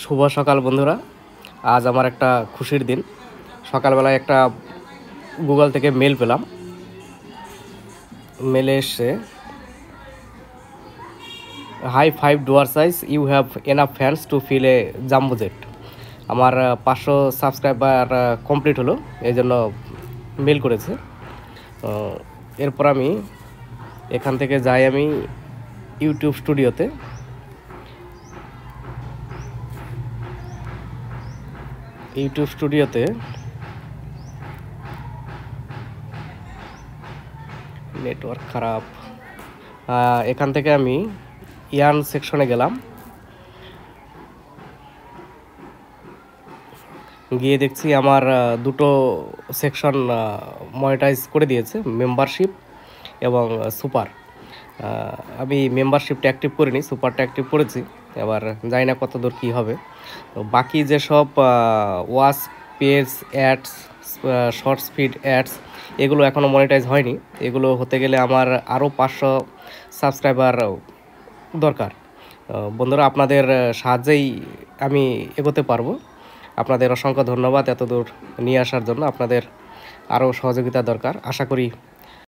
শুভ সকাল বন্ধুরা। আজ আমার একটা খুশির দিন। সকালবেলায় একটা গুগল থেকে মেল পেলাম। মেলে এসছে, হাই 5 ডুয়ার size, you have enough fans to fill a jumbo jet. আমার 500 সাবস্ক্রাইবার কমপ্লিট হলো, এই জন্য মেল করেছে। এরপর আমি এখান থেকে যাই আমি ইউটিউব স্টুডিওতে। নেটওয়ার্ক খারাপ। এখান থেকে আমি ইয়ার্ন সেকশনে গেলাম, গিয়ে দেখছি আমার দুটো সেকশন মনিটাইজ করে দিয়েছে, মেম্বারশিপ এবং সুপার। আমি মেম্বারশিপটা অ্যাক্টিভ করিনি, সুপারটা অ্যাক্টিভ করেছি। এবার জানি না কত দূর কী হবে। তো বাকি যেসব watch page ads, shorts feed ads, এগুলো এখনও মনিটাইজ হয়নি। এগুলো হতে গেলে আমার আরও 500 সাবস্ক্রাইবার দরকার। বন্ধুরা, আপনাদের সাহায্যেই আমি এগোতে পারবো। আপনাদের অসংখ্য ধন্যবাদ এত দূর নিয়ে আসার জন্য। আপনাদের আরও সহযোগিতা দরকার। আশা করি